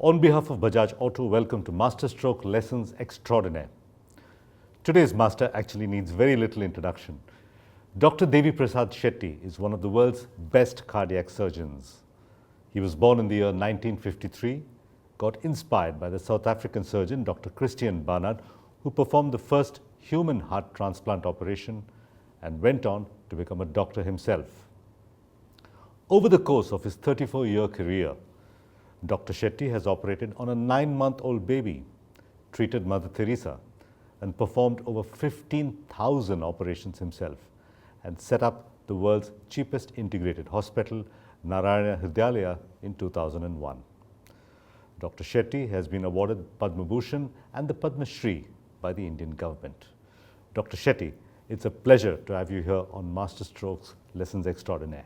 On behalf of Bajaj Auto, welcome to Masterstroke Lessons Extraordinaire. Today's master actually needs very little introduction. Dr. Devi Shetty is one of the world's best cardiac surgeons. He was born in the year 1953, got inspired by the South African surgeon Dr. Christian Barnard, who performed the first human heart transplant operation and went on to become a doctor himself. Over the course of his 34-year career, Dr. Shetty has operated on a 9-month-old baby, treated Mother Teresa, and performed over 15,000 operations himself, and set up the world's cheapest integrated hospital, Narayana Hridayalaya, in 2001. Dr. Shetty has been awarded Padma Bhushan and the Padma Shri by the Indian government. Dr. Shetty, it's a pleasure to have you here on Masterstroke's Lessons Extraordinaire.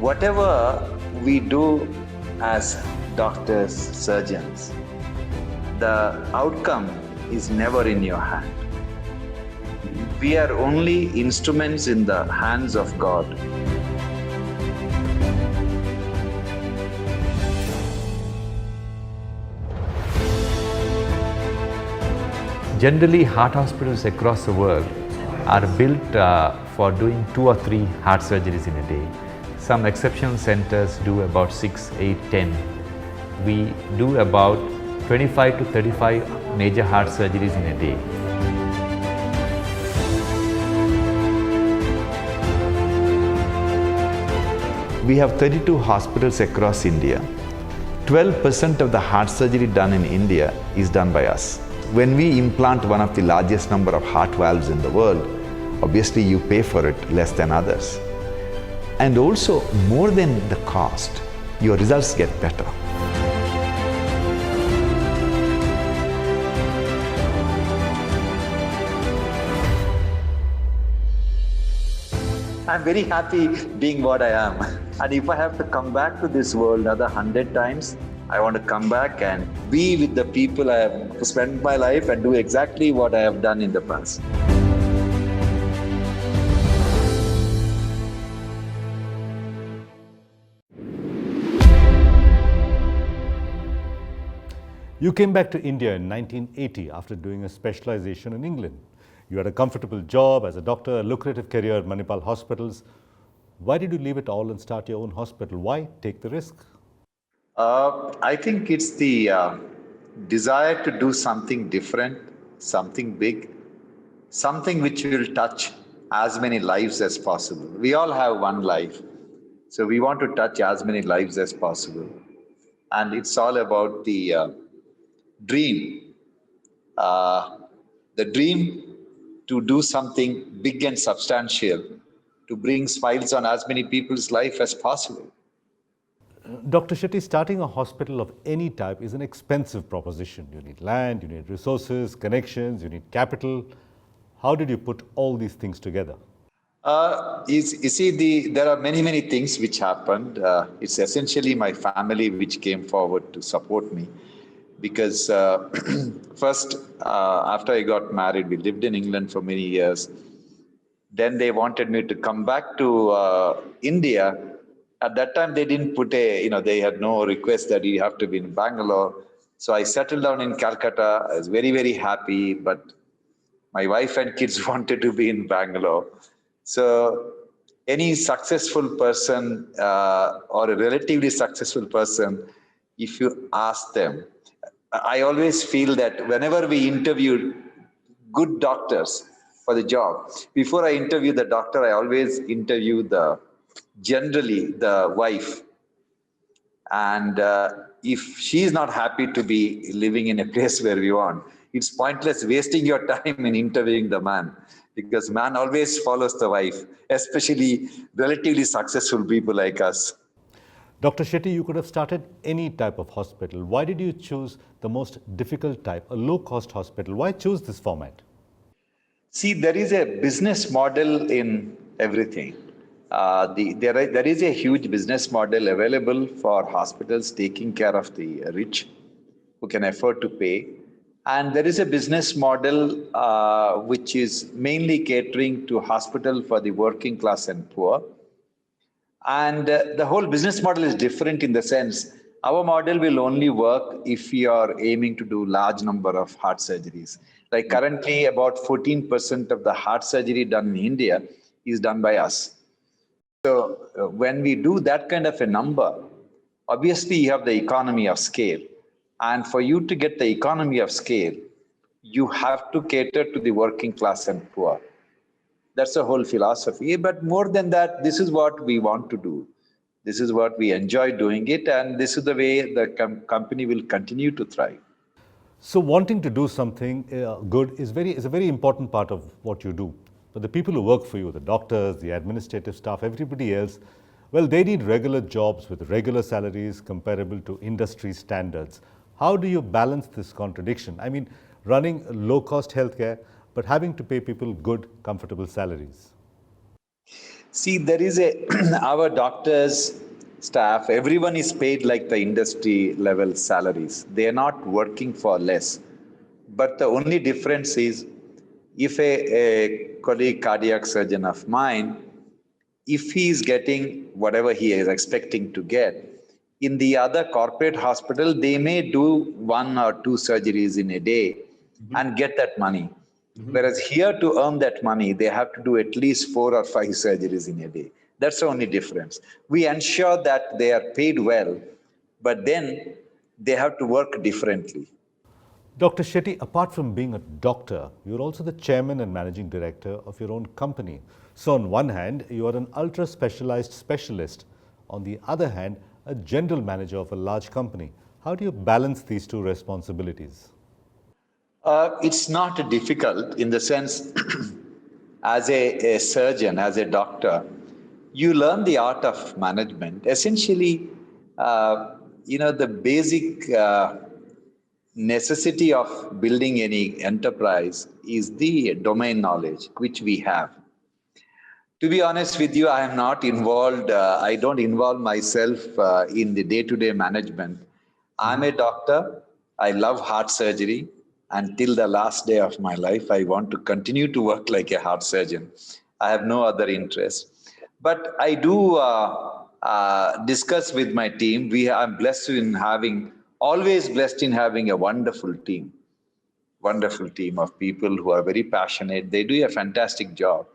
Whatever we do as doctors, surgeons, the outcome is never in your hand. We are only instruments in the hands of God. Generally, heart hospitals across the world are built for doing 2 or 3 heart surgeries in a day. Some exceptional centers do about 6, 8, 10. We do about 25 to 35 major heart surgeries in a day. We have 32 hospitals across India. 12% of the heart surgery done in India is done by us. When we implant one of the largest number of heart valves in the world, obviously you pay for it less than others. And also, more than the cost, your results get better. I'm very happy being what I am. And if I have to come back to this world another 100 times, I want to come back and be with the people I have spent my life and do exactly what I have done in the past. You came back to India in 1980 after doing a specialization in England. You had a comfortable job as a doctor, a lucrative career at Manipal hospitals. Why did you leave it all and start your own hospital? Why take the risk? I think it's the desire to do something different, something big, something which will touch as many lives as possible. We all have one life, so we want to touch as many lives as possible. And it's all about the dream. The dream to do something big and substantial, to bring smiles on as many people's life as possible. Dr. Shetty, starting a hospital of any type is an expensive proposition. You need land, you need resources, connections, you need capital. How did you put all these things together? You see, there are many things which happened. It's essentially my family which came forward to support me. Because first, after I got married, we lived in England for many years. Then they wanted me to come back to India. At that time, they didn't put they had no request that you have to be in Bangalore. So I settled down in Calcutta. I was very happy, but my wife and kids wanted to be in Bangalore. So any successful person or a relatively successful person, if you ask them, I always feel that whenever we interview good doctors for the job, before I interview the doctor, I always interview generally the wife. And if she's not happy to be living in a place where we want, it's pointless wasting your time in interviewing the man, because man always follows the wife, especially relatively successful people like us. Dr. Shetty, you could have started any type of hospital. Why did you choose the most difficult type, a low-cost hospital? Why choose this format? See, there is a business model in everything. there is a huge business model available for hospitals taking care of the rich who can afford to pay. And there is a business model which is mainly catering to hospital for the working class and poor. And the whole business model is different in the sense our model will only work if we are aiming to do large number of heart surgeries. Like currently about 14% of the heart surgery done in India is done by us. So when we do that kind of a number, obviously you have the economy of scale. And for you to get the economy of scale, you have to cater to the working class and poor. That's the whole philosophy. But more than that, this is what we want to do. This is what we enjoy doing it. And this is the way the company will continue to thrive. So wanting to do something good is a very important part of what you do. But the people who work for you, the doctors, the administrative staff, everybody else, well, they need regular jobs with regular salaries comparable to industry standards. How do you balance this contradiction? I mean, running low-cost healthcare, but having to pay people good, comfortable salaries. See, there is our doctors, staff, everyone is paid like the industry level salaries. They are not working for less. But the only difference is if a colleague cardiac surgeon of mine, if he is getting whatever he is expecting to get, in the other corporate hospital, they may do 1 or 2 surgeries in a day and get that money. Whereas here to earn that money, they have to do at least 4 or 5 surgeries in a day. That's the only difference. We ensure that they are paid well, but then they have to work differently. Dr. Shetty, apart from being a doctor, you're also the chairman and managing director of your own company. So on one hand, you are an ultra specialized specialist. On the other hand, a general manager of a large company. How do you balance these two responsibilities? It's not difficult in the sense, as a surgeon, as a doctor, you learn the art of management. Essentially, the basic necessity of building any enterprise is the domain knowledge, which we have. To be honest with you, I am not involved. I don't involve myself in the day-to-day management. I'm a doctor. I love heart surgery. Until the last day of my life, I want to continue to work like a heart surgeon. I have no other interest. But I do discuss with my team. I'm always blessed in having a wonderful team of people who are very passionate. They do a fantastic job.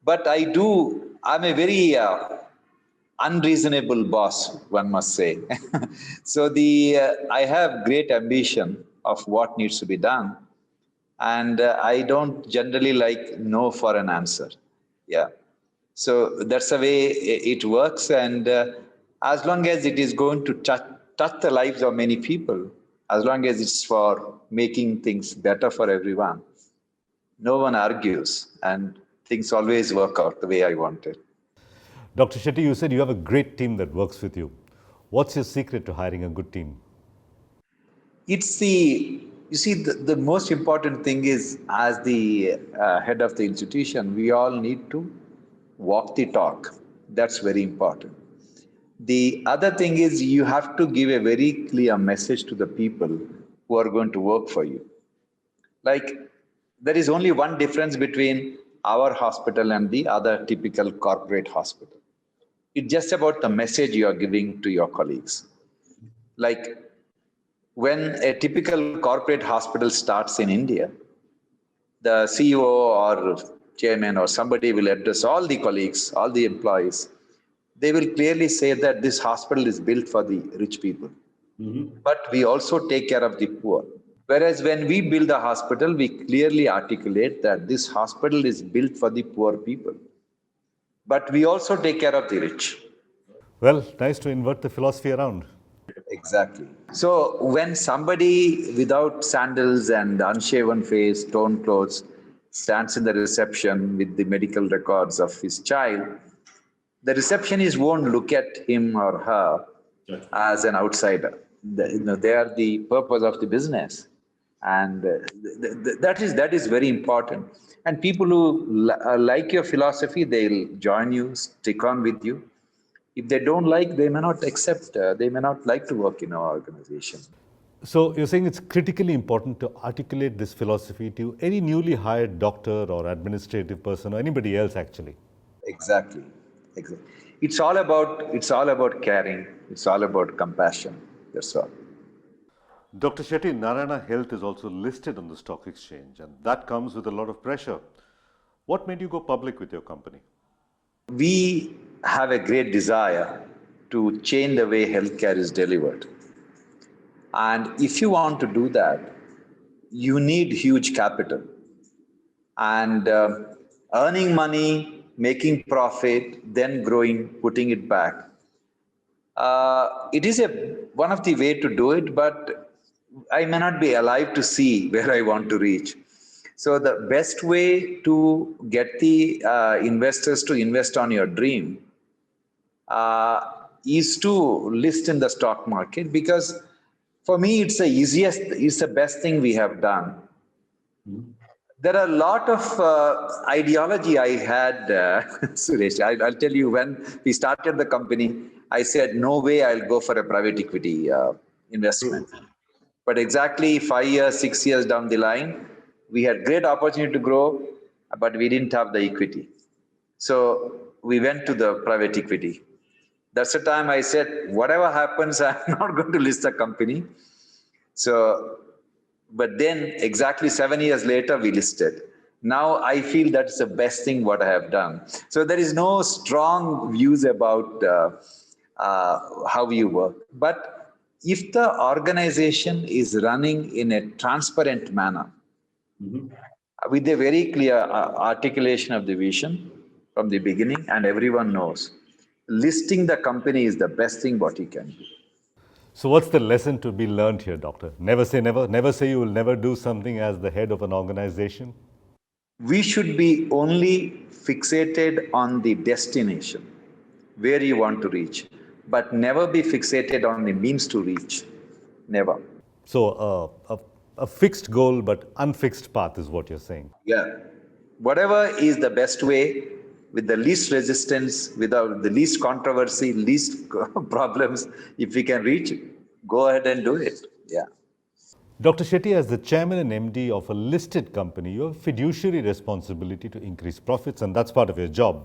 But I'm a very unreasonable boss, one must say. So I have great ambition of what needs to be done. And I don't generally like no for an answer. Yeah. So that's the way it works. And as long as it is going to touch the lives of many people, as long as it's for making things better for everyone, no one argues. And things always work out the way I want it. Dr. Shetty, you said you have a great team that works with you. What's your secret to hiring a good team? It's the most important thing is, as the head of the institution, we all need to walk the talk. That's very important. The other thing is you have to give a very clear message to the people who are going to work for you. Like, there is only one difference between our hospital and the other typical corporate hospital. It's just about the message you are giving to your colleagues. Like, when a typical corporate hospital starts in India, the CEO or chairman or somebody will address all the colleagues, all the employees. They will clearly say that this hospital is built for the rich people. But we also take care of the poor. Whereas when we build a hospital, we clearly articulate that this hospital is built for the poor people. But we also take care of the rich. Well, nice to invert the philosophy around. Exactly. So when somebody without sandals and unshaven face, torn clothes, stands in the reception with the medical records of his child, the receptionist won't look at him or her as an outsider. They are the purpose of the business. And that is very important. And people who like your philosophy, they'll join you, stick on with you. If they don't like, they may not accept, they may not like to work in our organization. So you're saying it's critically important to articulate this philosophy to any newly hired doctor or administrative person or anybody else actually. Exactly. Exactly. It's all about caring. It's all about compassion. That's all. Dr. Shetty, Narayana Health is also listed on the stock exchange, and that comes with a lot of pressure. What made you go public with your company? We have a great desire to change the way healthcare is delivered. And if you want to do that, you need huge capital. And earning money, making profit, then growing, putting it back. It is one of the way to do it, but I may not be alive to see where I want to reach. So the best way to get the investors to invest on your dream is to list in the stock market, because for me it's the best thing we have done. There are a lot of ideology I had, Suresh. I'll tell you, when we started the company, I said, no way I'll go for a private equity investment. But exactly 5 years, 6 years down the line, we had great opportunity to grow, but we didn't have the equity. So we went to the private equity. That's the time I said, whatever happens, I'm not going to list the company. So, but then exactly 7 years later, we listed. Now I feel that's the best thing what I have done. So there is no strong views about how you work. But if the organization is running in a transparent manner, with a very clear articulation of the vision from the beginning, and everyone knows, listing the company is the best thing what you can do. So what's the lesson to be learned here, doctor? Never say never. Never say you will never do something as the head of an organization. We should be only fixated on the destination, where you want to reach, but never be fixated on the means to reach. Never. So a fixed goal but unfixed path is what you're saying. Yeah. Whatever is the best way, with the least resistance, without the least controversy, least problems, if we can reach, go ahead and do it. Yeah. Dr. Shetty, as the chairman and MD of a listed company, you have fiduciary responsibility to increase profits, and that's part of your job.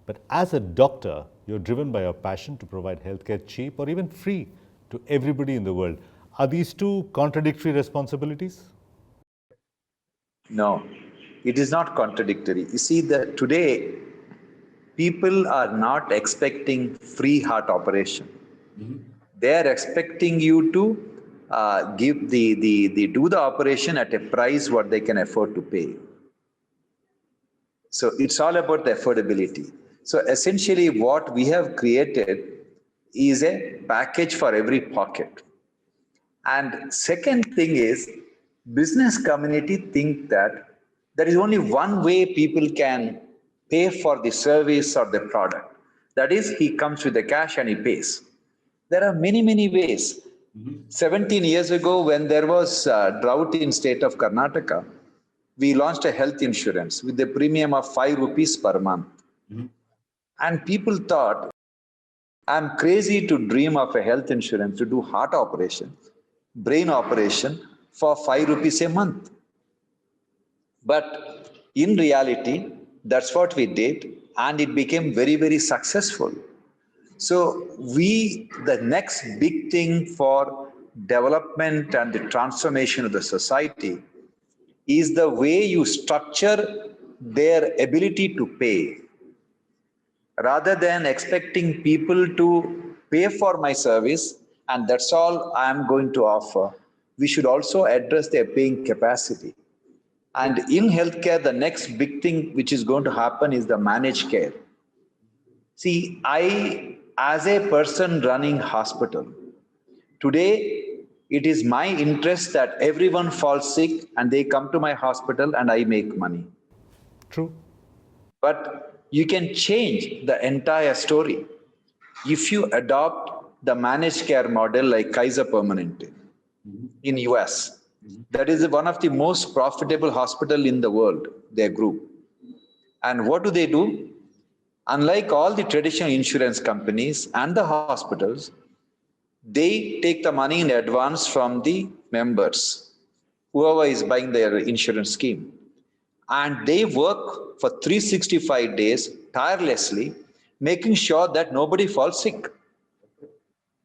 But as a doctor, you're driven by your passion to provide healthcare cheap or even free to everybody in the world. Are these two contradictory responsibilities? No, it is not contradictory. You see, that today people are not expecting free heart operation. They are expecting you to do the operation at a price what they can afford to pay. So it's all about the affordability. So essentially, what we have created is a package for every pocket. And second thing is, business community think that there is only one way people can pay for the service or the product. That is, he comes with the cash and he pays. There are many, many ways. 17 years ago, when there was drought in state of Karnataka, we launched a health insurance with a premium of 5 rupees per month. And people thought, I'm crazy to dream of a health insurance to do heart operation, brain operation for 5 rupees a month. But in reality, that's what we did, and it became very, very successful. So the next big thing for development and the transformation of the society is the way you structure their ability to pay. Rather than expecting people to pay for my service and that's all I'm going to offer, we should also address their paying capacity. And in healthcare, the next big thing which is going to happen is the managed care. See, as a person running hospital, today it is my interest that everyone falls sick and they come to my hospital and I make money. True. But you can change the entire story if you adopt the managed care model like Kaiser Permanente in US. That is one of the most profitable hospital in the world, their group. And what do? Unlike all the traditional insurance companies and the hospitals, they take the money in advance from the members, whoever is buying their insurance scheme. And they work for 365 days tirelessly, making sure that nobody falls sick.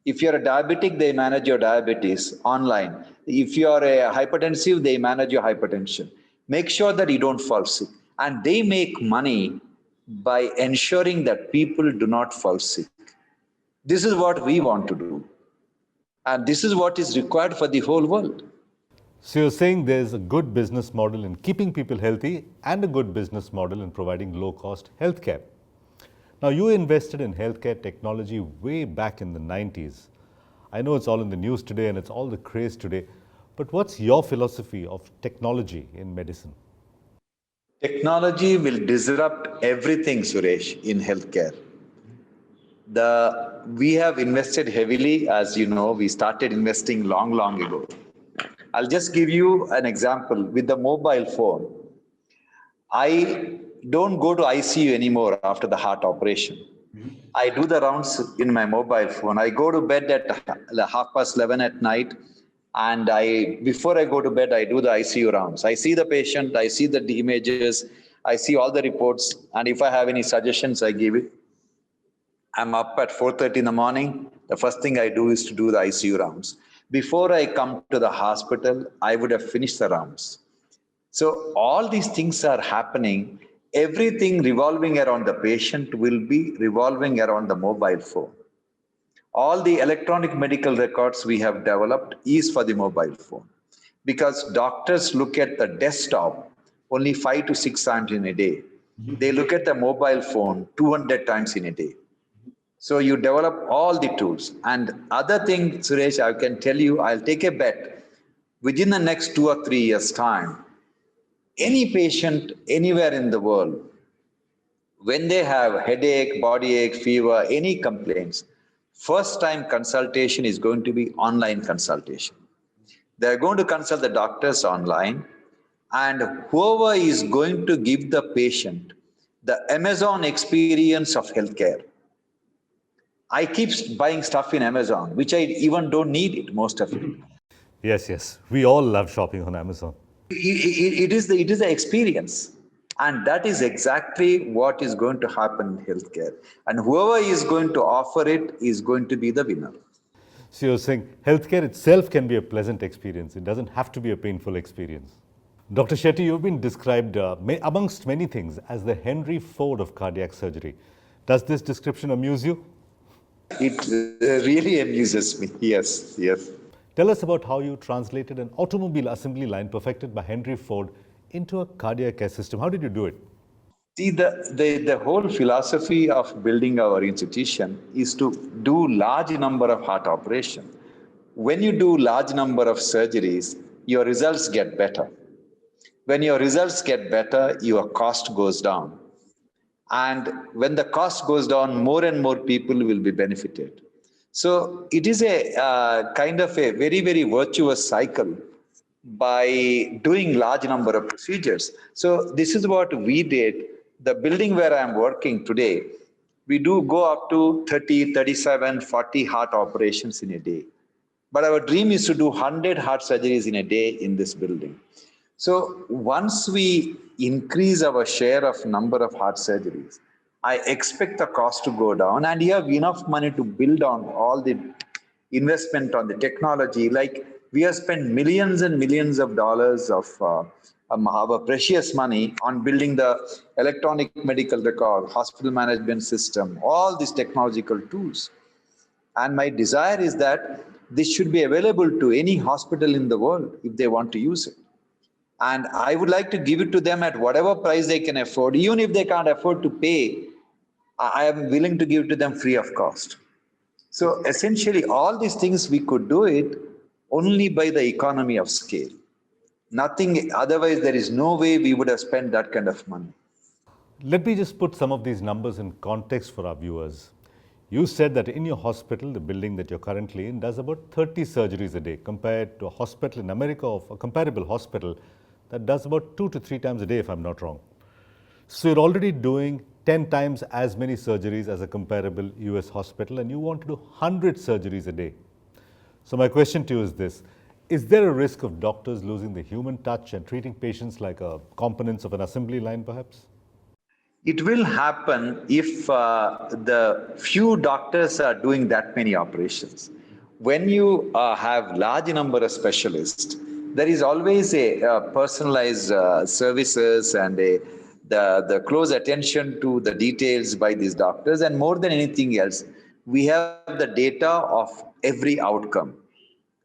If you're a diabetic, they manage your diabetes online. If you're a hypertensive, they manage your hypertension. Make sure that you don't fall sick. And they make money by ensuring that people do not fall sick. This is what we want to do. And this is what is required for the whole world. So you're saying there's a good business model in keeping people healthy and a good business model in providing low-cost healthcare. Now, you invested in healthcare technology way back in the 90s. I know it's all in the news today and it's all the craze today, but what's your philosophy of technology in medicine? Technology will disrupt everything, Suresh, in healthcare. We have invested heavily, as you know, we started investing long ago. I'll just give you an example with the mobile phone. I don't go to ICU anymore after the heart operation. I do the rounds in my mobile phone. I go to bed at 11:30 at night, and before I go to bed, I do the ICU rounds. I see the patient, I see the images, I see all the reports, and if I have any suggestions, I give it. I'm up at 4:30 in the morning. The first thing I do is to do the ICU rounds. Before I come to the hospital, I would have finished the rounds. So all these things are happening. Everything revolving around the patient will be revolving around the mobile phone. All the electronic medical records we have developed is for the mobile phone, because doctors look at the desktop only 5 to 6 times in a day. They look at the mobile phone 200 times in a day. So you develop all the tools. And other thing, Suresh, I can tell you, I'll take a bet. Within the next 2 or 3 years' time, any patient anywhere in the world, when they have headache, body ache, fever, any complaints, first time consultation is going to be online consultation. They're going to consult the doctors online, and whoever is going to give the patient the Amazon experience of healthcare. I keep buying stuff in Amazon, which I even don't need it, most of it. Yes. We all love shopping on Amazon. It is the experience. And that is exactly what is going to happen in healthcare. And whoever is going to offer it is going to be the winner. So you're saying healthcare itself can be a pleasant experience. It doesn't have to be a painful experience. Dr. Shetty, you've been described, amongst many things, as the Henry Ford of cardiac surgery. Does this description amuse you? It really amuses me. Yes. Tell us about how you translated an automobile assembly line perfected by Henry Ford into a cardiac care system. How did you do it? See, the whole philosophy of building our institution is to do large number of heart operations. When you do large number of surgeries, your results get better. When your results get better, your cost goes down. And when the cost goes down, more and more people will be benefited. So it is a kind of a very virtuous cycle by doing large number of procedures. So this is what we did. The building where I'm working today, we do go up to 30, 37, 40 heart operations in a day. But our dream is to do 100 heart surgeries in a day in this building. So once we increase our share of number of heart surgeries, I expect the cost to go down, and you have enough money to build on all the investment on the technology. Like we have spent millions and millions of dollars of our precious money on building the electronic medical record, hospital management system, all these technological tools. And my desire is that this should be available to any hospital in the world if they want to use it. And I would like to give it to them at whatever price they can afford. Even if they can't afford to pay, I am willing to give it to them free of cost. So essentially, all these things we could do it only by the economy of scale. Nothing, otherwise there is no way we would have spent that kind of money. Let me just put some of these numbers in context for our viewers. You said that in your hospital, the building that you're currently in, does about 30 surgeries a day compared to a hospital in America, of a comparable hospital that does about 2 to 3 times a day, if I'm not wrong. So you're already doing 10 times as many surgeries as a comparable US hospital, and you want to do 100 surgeries a day. So my question to you is this: is there a risk of doctors losing the human touch and treating patients like components of an assembly line, perhaps? It will happen if the few doctors are doing that many operations. When you have large number of specialists, there is always a personalized services and the close attention to the details by these doctors. And more than anything else, we have the data of every outcome.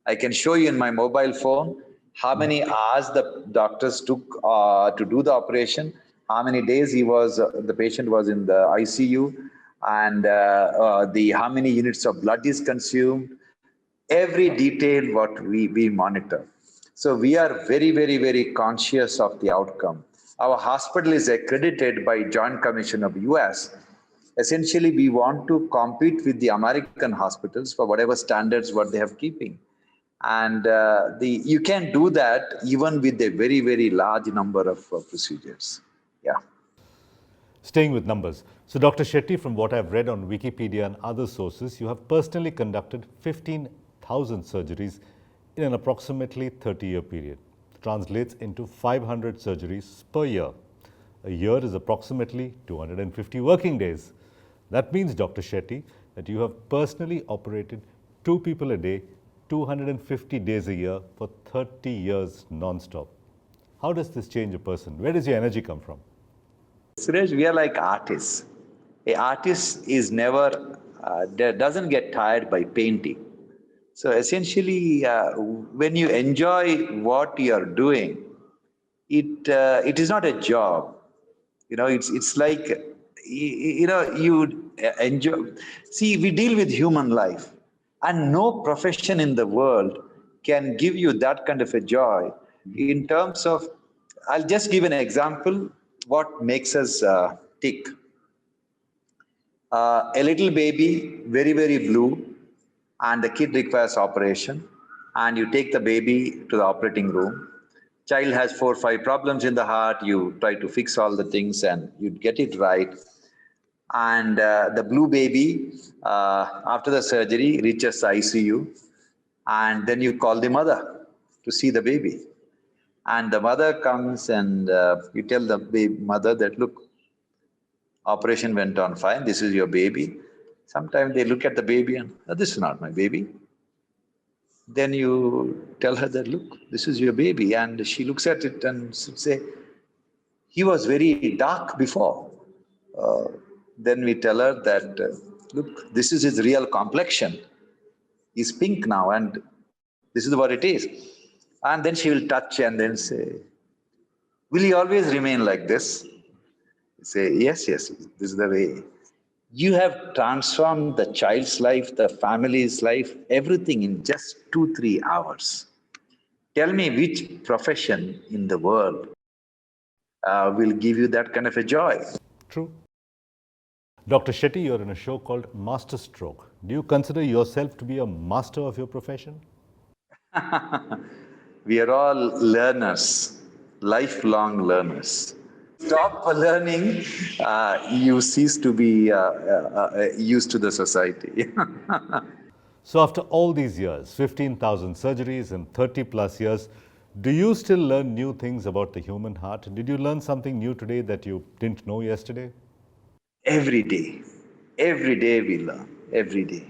I can show you in my mobile phone how many hours the doctors took to do the operation, how many days the patient was in the ICU, and the how many units of blood is consumed. Every detail what we monitor. So we are very, very, very conscious of the outcome. Our hospital is accredited by Joint Commission of US. Essentially, we want to compete with the American hospitals for whatever standards what they have keeping. And you can do that even with a very, very large number of procedures. Yeah. Staying with numbers. So Dr. Shetty, from what I've read on Wikipedia and other sources, you have personally conducted 15,000 surgeries in an approximately 30-year period. Translates into 500 surgeries per year. A year is approximately 250 working days. That means, Dr. Shetty, that you have personally operated 2 people a day, 250 days a year for 30 years non-stop. How does this change a person? Where does your energy come from? Suresh, we are like artists. An artist is never, doesn't get tired by painting. So essentially, when you enjoy what you are doing, it is not a job. You know, it's like, you enjoy. See, we deal with human life, and no profession in the world can give you that kind of a joy. In terms of, I'll just give an example. What makes us tick? A little baby, very, very blue, and the kid requires operation, and you take the baby to the operating room. Child has 4 or 5 problems in the heart. You try to fix all the things and you get it right. And the blue baby, after the surgery, reaches the ICU, and then you call the mother to see the baby. And the mother comes and you tell the mother that, look, operation went on fine. This is your baby. Sometimes they look at the baby and, oh, this is not my baby. Then you tell her that, look, this is your baby. And she looks at it and say, he was very dark before. Then we tell her that, look, this is his real complexion. He's pink now, and this is what it is. And then she will touch and then say, will he always remain like this? Say, yes, yes, this is the way. You have transformed the child's life, the family's life, everything in just 2-3 hours. Tell me which profession in the world will give you that kind of a joy. True. Dr. Shetty, you're in a show called Masterstroke. Do you consider yourself to be a master of your profession? We are all learners, lifelong learners. Stop learning, you cease to be used to the society. So after all these years, 15,000 surgeries and 30 plus years, do you still learn new things about the human heart? Did you learn something new today that you didn't know yesterday? Every day we learn, every day.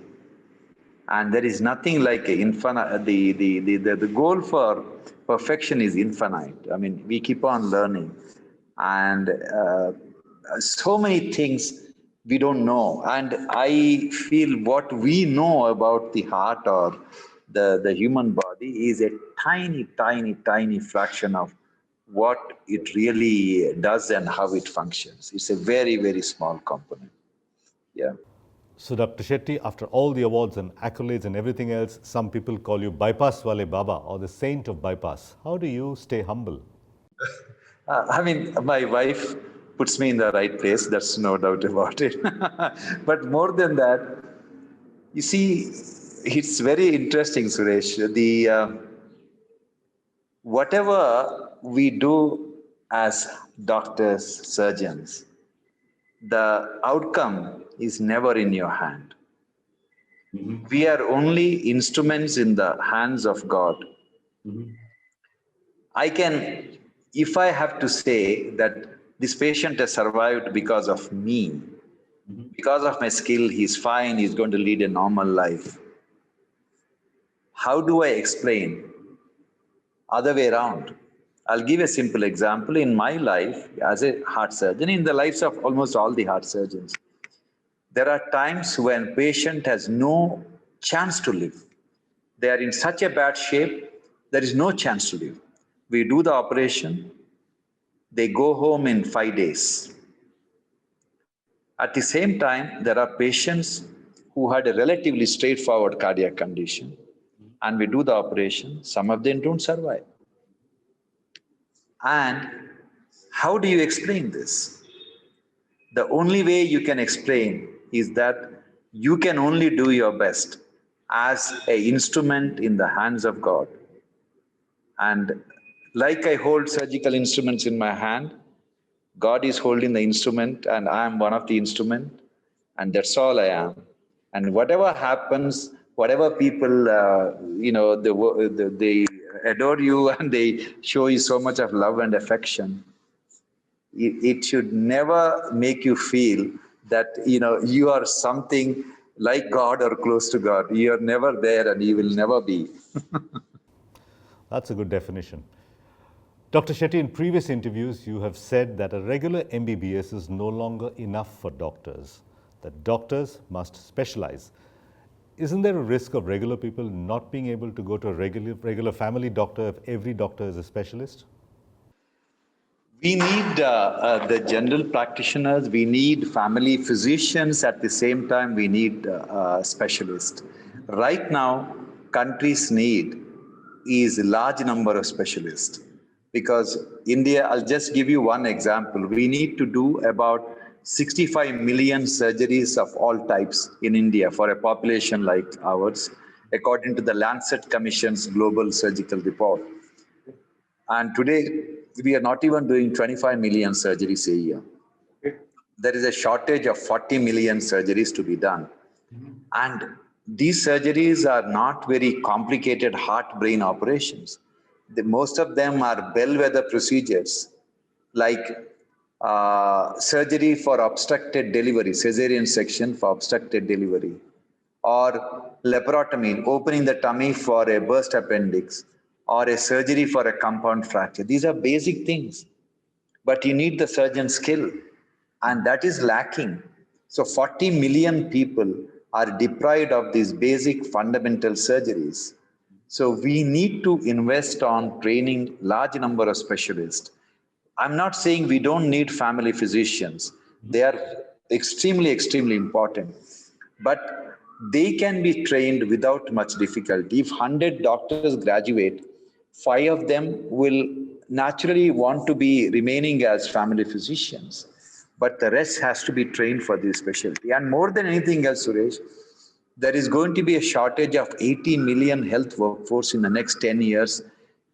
And there is nothing like infinite. The goal for perfection is infinite. I mean, we keep on learning. And so many things we don't know. And I feel what we know about the heart or the human body is a tiny, tiny, tiny fraction of what it really does and how it functions. It's a very, very small component. Yeah. So Dr. Shetty, after all the awards and accolades and everything else, some people call you Bypass Wale Baba or the saint of bypass. How do you stay humble? I mean, my wife puts me in the right place. That's no doubt about it. But more than that, you see, it's very interesting, Suresh. Whatever we do as doctors, surgeons, the outcome is never in your hand. We are only instruments in the hands of God. I can, if I have to say that this patient has survived because of me, because of my skill, he's fine, he's going to lead a normal life. How do I explain? Other way around. I'll give a simple example. In my life as a heart surgeon, in the lives of almost all the heart surgeons, there are times when patient has no chance to live. They are in such a bad shape, there is no chance to live. We do the operation, they go home in 5 days. At the same time, there are patients who had a relatively straightforward cardiac condition, and we do the operation, some of them don't survive. And how do you explain this? The only way you can explain is that you can only do your best as an instrument in the hands of God. And like I hold surgical instruments in my hand, God is holding the instrument and I am one of the instrument, and that's all I am. And whatever happens, whatever people, they adore you and they show you so much of love and affection, it should never make you feel that, you are something like God or close to God. You are never there and you will never be. That's a good definition. Dr. Shetty, in previous interviews, you have said that a regular MBBS is no longer enough for doctors, that doctors must specialize. Isn't there a risk of regular people not being able to go to a regular family doctor if every doctor is a specialist? We need the general practitioners, we need family physicians, at the same time we need specialists. Right now, countries need is a large number of specialists. Because India, I'll just give you one example. We need to do about 65 million surgeries of all types in India for a population like ours, according to the Lancet Commission's Global Surgical Report. And today, we are not even doing 25 million surgeries a year. There is a shortage of 40 million surgeries to be done. And these surgeries are not very complicated heart-brain operations. Most of them are bellwether procedures, like surgery for obstructed delivery, cesarean section for obstructed delivery, or laparotomy, opening the tummy for a burst appendix, or a surgery for a compound fracture. These are basic things, but you need the surgeon skill, and that is lacking. So 40 million people are deprived of these basic fundamental surgeries. So we need to invest on training large number of specialists. I'm not saying we don't need family physicians. They are extremely, extremely important. But they can be trained without much difficulty. If 100 doctors graduate, 5 of them will naturally want to be remaining as family physicians. But the rest has to be trained for this specialty. And more than anything else, Suresh, there is going to be a shortage of 80 million health workforce in the next 10 years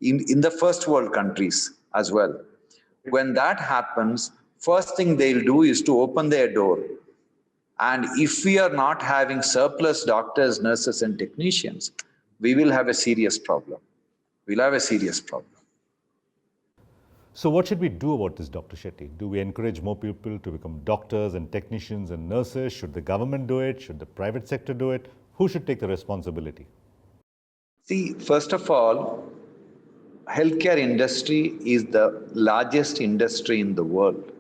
in the first world countries as well. When that happens, first thing they'll do is to open their door. And if we are not having surplus doctors, nurses, and technicians, we will have a serious problem. We'll have a serious problem. So what should we do about this, Dr. Shetty? Do we encourage more people to become doctors and technicians and nurses? Should the government do it? Should the private sector do it? Who should take the responsibility? See, first of all, healthcare industry is the largest industry in the world.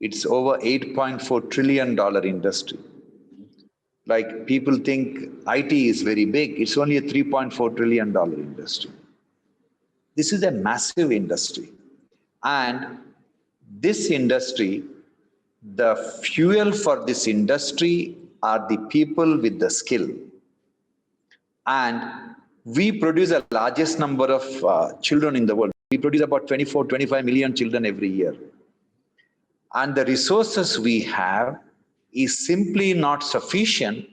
It's over $8.4 trillion industry. Like people think IT is very big. It's only a $3.4 trillion industry. This is a massive industry. And this industry, the fuel for this industry are the people with the skill. And we produce the largest number of children in the world. We produce about 24, 25 million children every year. And the resources we have is simply not sufficient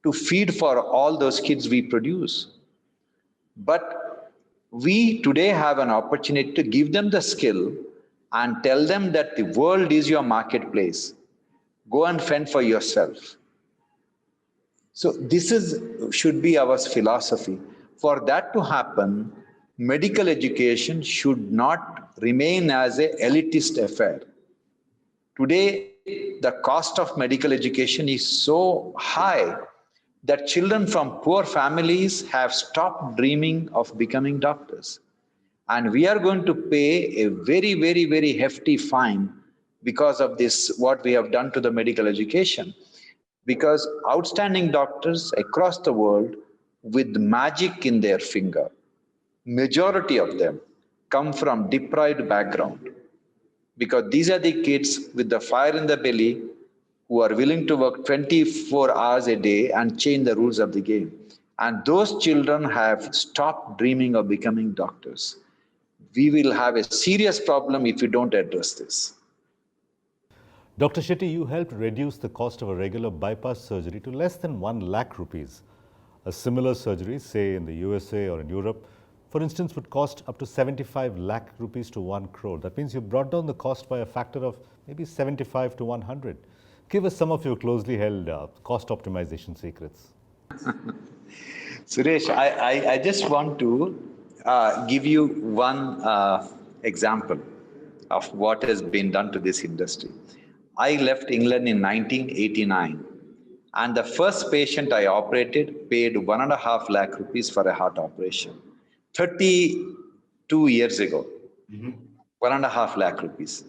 to feed for all those kids we produce. But we today have an opportunity to give them the skill and tell them that the world is your marketplace. Go and fend for yourself. So this should be our philosophy. For that to happen, medical education should not remain as an elitist affair. Today, the cost of medical education is so high that children from poor families have stopped dreaming of becoming doctors. And we are going to pay a very, very, very hefty fine because of this, what we have done to the medical education. Because outstanding doctors across the world with magic in their finger, majority of them come from deprived background. Because these are the kids with the fire in the belly who are willing to work 24 hours a day and change the rules of the game. And those children have stopped dreaming of becoming doctors. We will have a serious problem if we don't address this. Dr. Shetty, you helped reduce the cost of a regular bypass surgery to less than 1 lakh rupees. A similar surgery, say in the USA or in Europe, for instance, would cost up to 75 lakh rupees to 1 crore. That means you brought down the cost by a factor of maybe 75 to 100. Give us some of your closely held cost optimization secrets. Suresh, I just want to give you one example of what has been done to this industry. I left England in 1989, and the first patient I operated paid 1.5 lakh rupees for a heart operation. 32 years ago, 1.5 lakh rupees.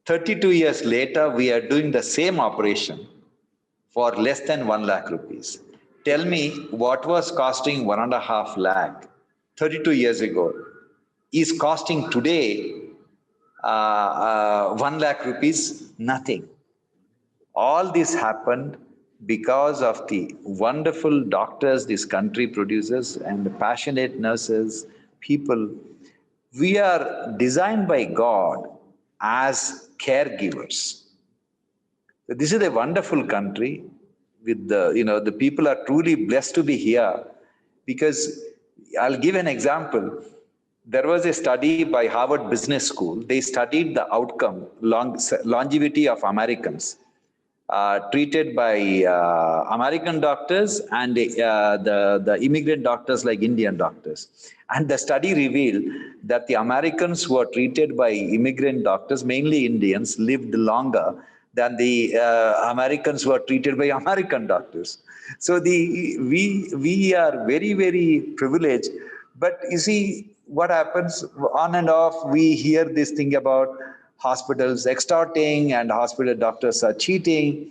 32 years later, we are doing the same operation for less than 1 lakh rupees. Tell me what was costing 1.5 lakh 32 years ago is costing today 1 lakh rupees, nothing. All this happened because of the wonderful doctors this country produces and the passionate nurses, people. We are designed by God as caregivers. This is a wonderful country with the people are truly blessed to be here, because I'll give an example. There was a study by Harvard Business School. They studied the outcome, longevity of Americans treated by American doctors and the immigrant doctors like Indian doctors. And the study revealed that the Americans who were treated by immigrant doctors, mainly Indians, lived longer than the Americans who are treated by American doctors. So we are very, very privileged. But you see, what happens on and off, we hear this thing about hospitals extorting and hospital doctors are cheating.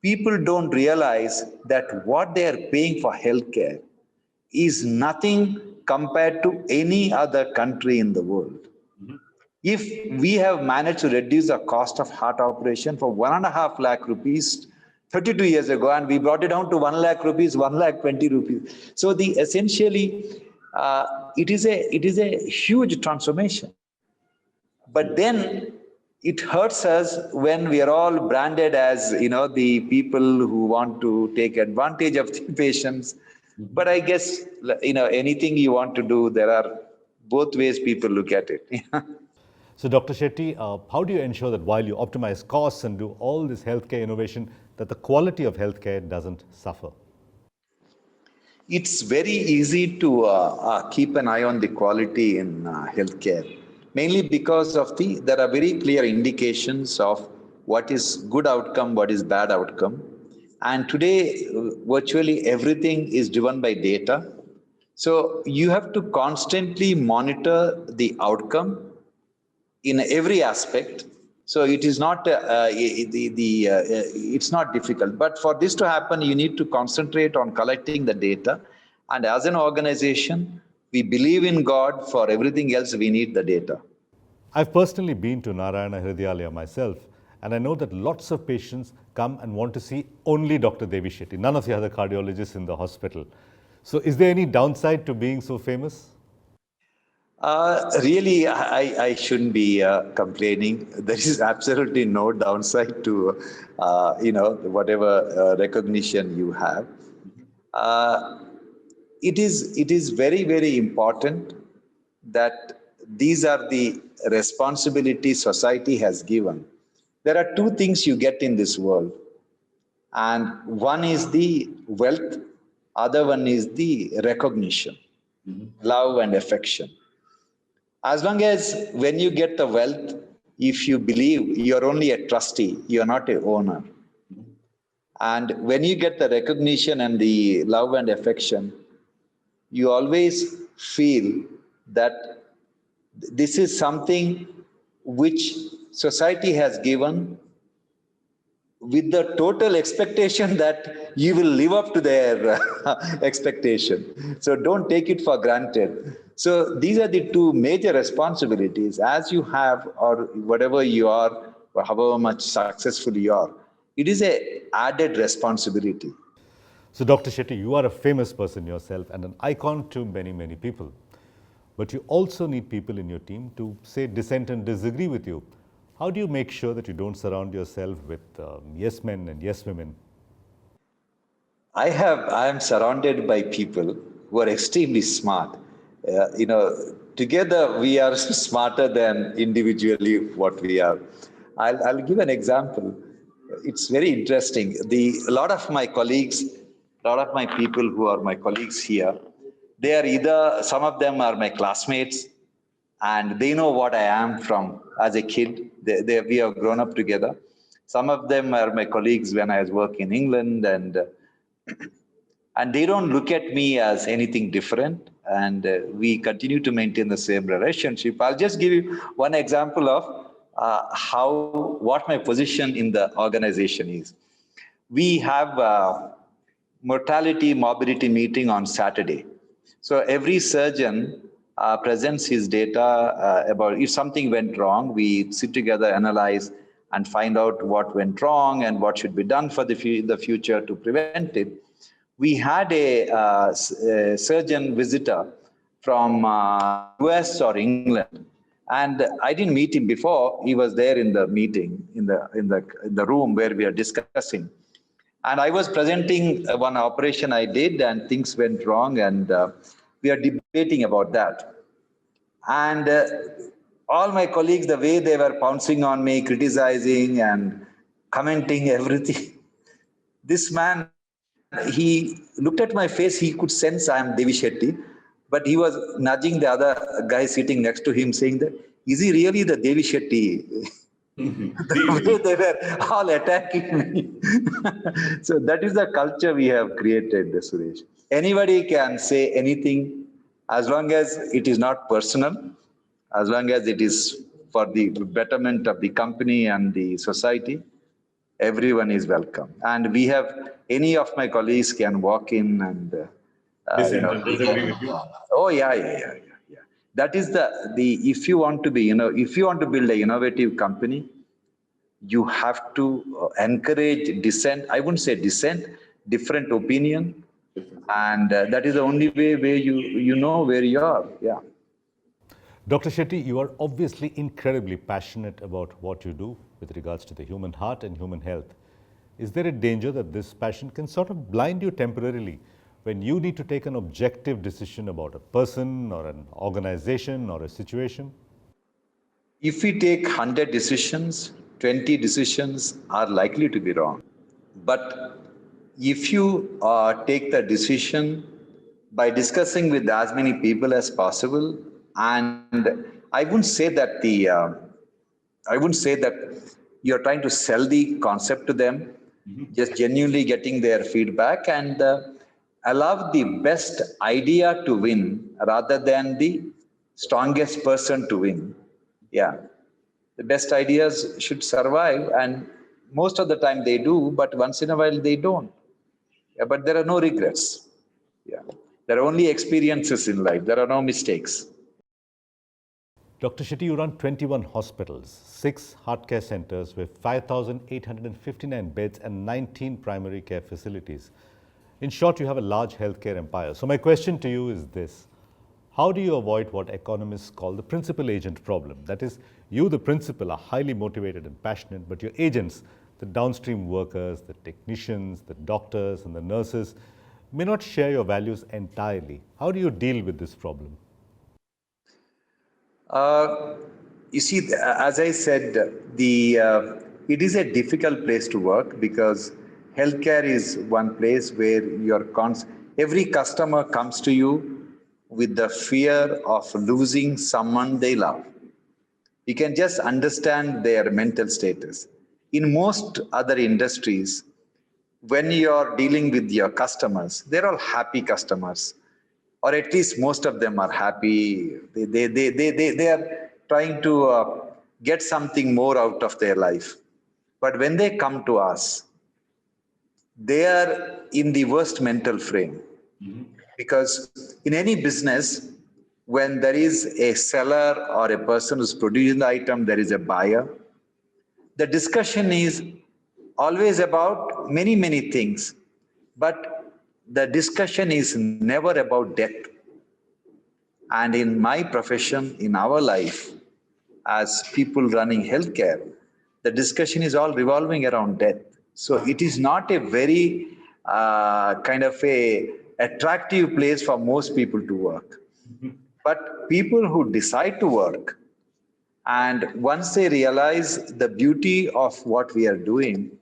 People don't realize that what they are paying for healthcare is nothing compared to any other country in the world. If we have managed to reduce the cost of heart operation for 1.5 lakh rupees 32 years ago, and we brought it down to 1 lakh rupees, 1 lakh 20 rupees. So essentially, it is a huge transformation. But then it hurts us when we are all branded as, the people who want to take advantage of the patients. But I guess, anything you want to do, there are both ways people look at it. So, Dr. Shetty, how do you ensure that while you optimize costs and do all this healthcare innovation, that the quality of healthcare doesn't suffer? It's very easy to keep an eye on the quality in healthcare, mainly because of there are very clear indications of what is good outcome, what is bad outcome. And today, virtually everything is driven by data. So you have to constantly monitor the outcome in every aspect. So it is not it's not difficult. But for this to happen, you need to concentrate on collecting the data. And as an organization, we believe in God. For everything else, we need the data. I've personally been to Narayana Hridayalaya myself, and I know that lots of patients come and want to see only Dr. Devi Shetty, none of the other cardiologists in the hospital. So is there any downside to being so famous? Really, I shouldn't be complaining. There is absolutely no downside to, whatever recognition you have. Uh, it is very, very important that these are the responsibilities society has given. There are two things you get in this world, and one is the wealth, other one is the recognition, love and affection. As long as when you get the wealth, if you believe you're only a trustee, you're not a owner. And when you get the recognition and the love and affection, you always feel that this is something which society has given with the total expectation that you will live up to their expectation. So don't take it for granted. So these are the two major responsibilities as you have, or whatever you are, or however much successful you are. It is a added responsibility. So, Dr. Shetty, you are a famous person yourself and an icon to many, many people. But you also need people in your team to say dissent and disagree with you. How do you make sure that you don't surround yourself with yes men and yes women? I am surrounded by people who are extremely smart. Together we are smarter than individually what we are. I'll give an example. It's very interesting. A lot of my colleagues, a lot of my people who are my colleagues here, they are either, some of them are my classmates, and they know what I am from as a kid. We have grown up together. Some of them are my colleagues when I was working in England, and they don't look at me as anything different, and we continue to maintain the same relationship. I'll just give you one example of what my position in the organization is. We have a mortality morbidity meeting on Saturday. So every surgeon presents his data about if something went wrong. We sit together, analyze, and find out what went wrong and what should be done for the future to prevent it. We had a surgeon visitor from US or England, and I didn't meet him before. He was there in the meeting, in the room where we are discussing. And I was presenting one operation I did, and things went wrong, and we are debating about that. And all my colleagues, the way they were pouncing on me, criticizing and commenting everything. This man, he looked at my face, he could sense I am Devi Shetty, but he was nudging the other guy sitting next to him, saying that, is he really the Devi Shetty? The way they were all attacking me. So that is the culture we have created, Suresh. Anybody can say anything as long as it is not personal, as long as it is for the betterment of the company and the society. Everyone is welcome, and we have any of my colleagues can walk in and Disagree with you? oh yeah. That is the if you want to be, if you want to build an innovative company, you have to encourage dissent. I wouldn't say dissent, different opinion, and that is the only way where you know where you are. Yeah. Dr. Shetty, you are obviously incredibly passionate about what you do with regards to the human heart and human health. Is there a danger that this passion can sort of blind you temporarily when you need to take an objective decision about a person or an organization or a situation? If we take 100 decisions, 20 decisions are likely to be wrong. But if you take the decision by discussing with as many people as possible, and I wouldn't say that you're trying to sell the concept to them, just genuinely getting their feedback, and allow the best idea to win rather than the strongest person to win. Yeah. The best ideas should survive, and most of the time they do, but once in a while they don't. Yeah, but there are no regrets. Yeah. There are only experiences in life. There are no mistakes. Dr. Shetty, you run 21 hospitals, 6 heart care centers with 5,859 beds and 19 primary care facilities. In short, you have a large healthcare empire. So my question to you is this: How do you avoid what economists call the principal agent problem? That is, you, the principal, are highly motivated and passionate, but your agents, the downstream workers, the technicians, the doctors, and the nurses, may not share your values entirely. How do you deal with this problem? Uh, you see, as I said, it is a difficult place to work because healthcare is one place where every customer comes to you with the fear of losing someone they love. You can just understand their mental status. In most other industries, when you're dealing with your customers, they're all happy customers, or at least most of them are happy. They are trying to get something more out of their life. But when they come to us, they are in the worst mental frame. Because in any business, when there is a seller or a person who's producing the item, there is a buyer. The discussion is always about many, many things, but the discussion is never about death. And in my profession, in our life, as people running healthcare, the discussion is all revolving around death. So it is not a very kind of a attractive place for most people to work. But people who decide to work, and once they realize the beauty of what we are doing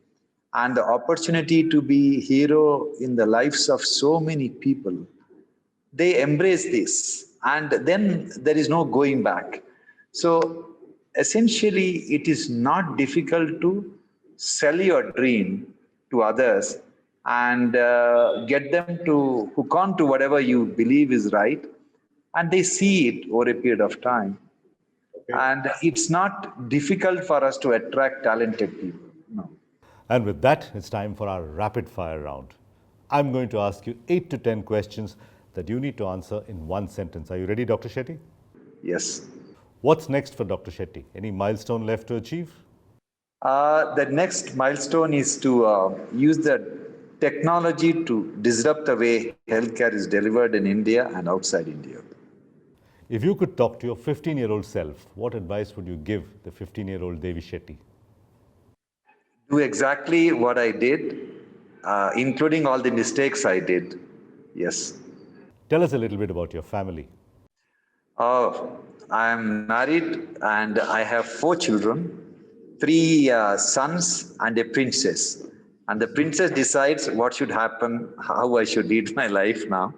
and the opportunity to be hero in the lives of so many people, they embrace this, and then there is no going back. So essentially, it is not difficult to sell your dream to others and get them to hook on to whatever you believe is right, and they see it over a period of time. And it's not difficult for us to attract talented people. No. And with that, it's time for our rapid fire round. I'm going to ask you 8 to 10 questions that you need to answer in one sentence. Are you ready, Dr. Shetty? Yes. What's next for Dr. Shetty? Any milestone left to achieve? The next milestone is to use the technology to disrupt the way healthcare is delivered in India and outside India. If you could talk to your 15-year-old self, what advice would you give the 15-year-old Devi Shetty? Do exactly what I did, including all the mistakes I did. Yes. Tell us a little bit about your family. I'm married and I have 4 children, 3 sons and a princess. And the princess decides what should happen, how I should lead my life now.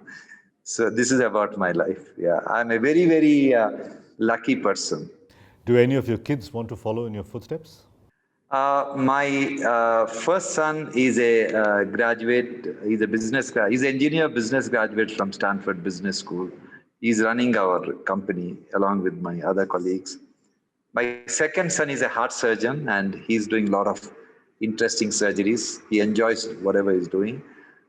So this is about my life. Yeah, I'm a very, very lucky person. Do any of your kids want to follow in your footsteps? My first son is a graduate. He's he's an engineer business graduate from Stanford Business School. He's running our company along with my other colleagues. My second son is a heart surgeon and he's doing a lot of interesting surgeries. He enjoys whatever he's doing.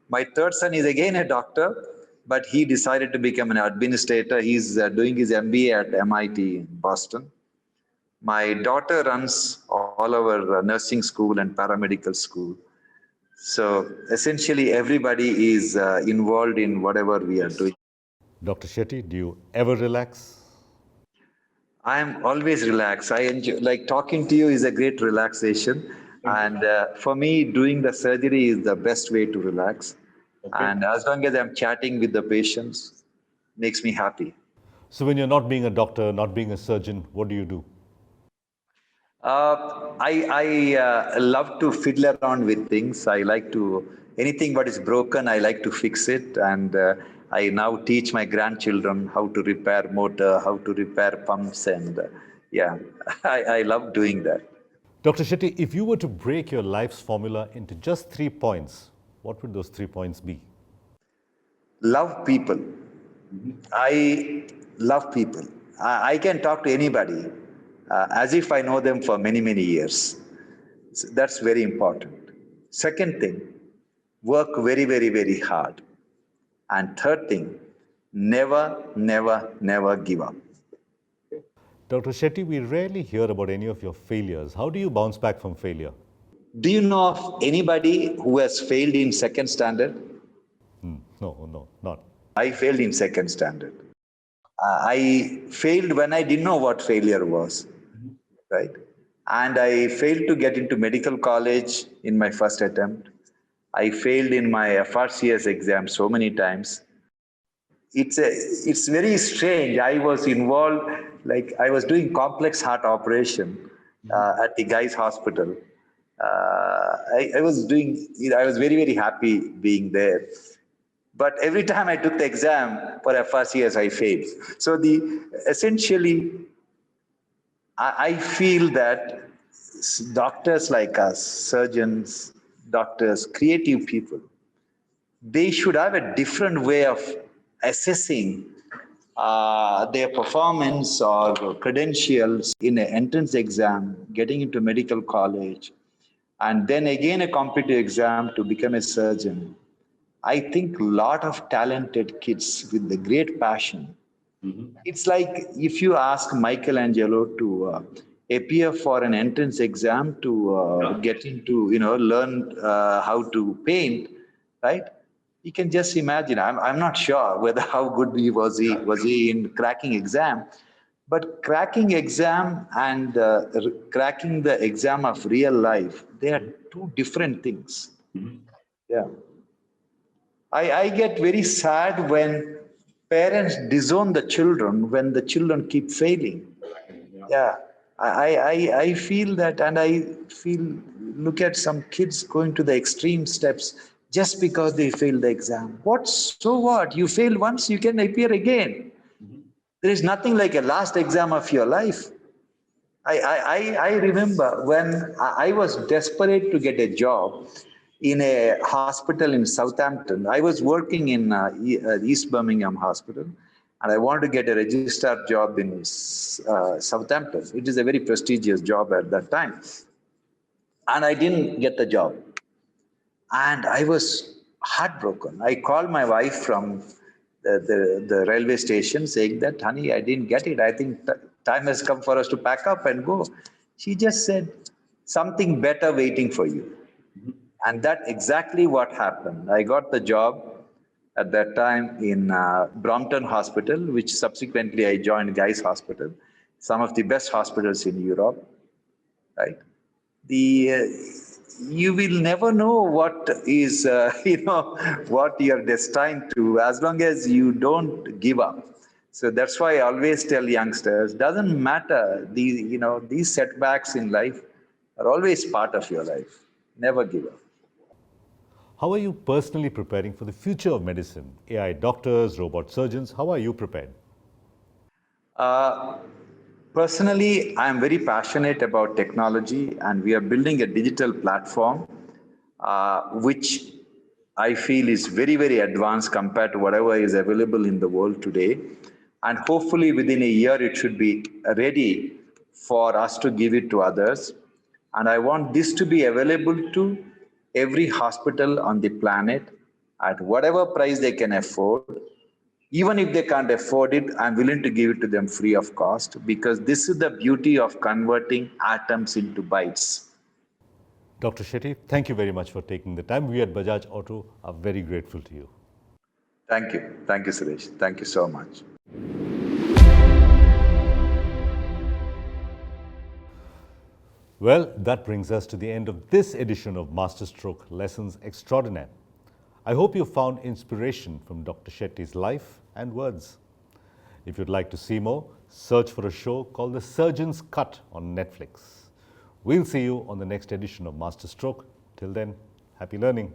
My third son is again a doctor, but he decided to become an administrator. He's doing his MBA at MIT in Boston. My daughter runs all our nursing school and paramedical school. So essentially, everybody is involved in whatever we are doing. Dr. Shetty, do you ever relax? I am always relaxed. I enjoy, like talking to you is a great relaxation. And for me, doing the surgery is the best way to relax. Okay. And as long as I'm chatting with the patients, makes me happy. So when you're not being a doctor, not being a surgeon, what do you do? I love to fiddle around with things. I like to, anything what is broken, I like to fix it. And I now teach my grandchildren how to repair motor, how to repair pumps. And yeah, I love doing that. Dr. Shetty, if you were to break your life's formula into just 3 points, what would those 3 points be? Love people. I love people. I can talk to anybody as if I know them for many, many years. So that's very important. Second thing, work very, very, very hard. And third thing, never, never, never give up. Dr. Shetty, we rarely hear about any of your failures. How do you bounce back from failure? Do you know of anybody who has failed in second standard? No, not. I failed in second standard. I failed when I didn't know what failure was, right? And I failed to get into medical college in my first attempt. I failed in my FRCS exam so many times. It's very strange. I was involved, like I was doing complex heart operation at the Guy's Hospital. I was doing, I was very, very happy being there. But every time I took the exam for FRCS, I failed. So essentially, I feel that doctors like us, surgeons, doctors, creative people, they should have a different way of assessing their performance or credentials in an entrance exam, getting into medical college, and then again a competitive exam to become a surgeon. I think a lot of talented kids with the great passion. It's like if you ask Michelangelo to appear for an entrance exam to get into, learn how to paint, right? You can just imagine. I'm not sure whether how good he was he in cracking exam, but cracking exam and cracking the exam of real life, they are two different things. Yeah. I get very sad when parents disown the children when the children keep failing. Yeah. I feel that, and I feel, look at some kids going to the extreme steps just because they failed the exam. So what? You failed once, you can appear again. There is nothing like a last exam of your life. I remember when I was desperate to get a job in a hospital in Southampton. I was working in East Birmingham Hospital, and I wanted to get a registered job in Southampton. It is a very prestigious job at that time. And I didn't get the job. And I was heartbroken. I called my wife from the railway station saying that, honey, I didn't get it. I think time has come for us to pack up and go. She just said, something better waiting for you. And that exactly what happened. I got the job at that time in Brompton Hospital, which subsequently I joined Guy's Hospital, some of the best hospitals in Europe, right? You will never know what is, what you're destined to as long as you don't give up. So that's why I always tell youngsters, doesn't matter, these setbacks in life are always part of your life. Never give up. How are you personally preparing for the future of medicine? AI doctors, robot surgeons, how are you prepared? Personally, I am very passionate about technology, and we are building a digital platform which I feel is very, very advanced compared to whatever is available in the world today. And hopefully within a year, it should be ready for us to give it to others. And I want this to be available to every hospital on the planet at whatever price they can afford. Even if they can't afford it, I'm willing to give it to them free of cost, because this is the beauty of converting atoms into bytes. Dr. Shetty, thank you very much for taking the time. We at Bajaj Auto are very grateful to you. Thank you. Thank you, Suresh. Thank you so much. Well, that brings us to the end of this edition of Masterstroke Lessons Extraordinaire. I hope you found inspiration from Dr. Shetty's life and words. If you'd like to see more, search for a show called The Surgeon's Cut on Netflix. We'll see you on the next edition of Masterstroke. Till then, happy learning.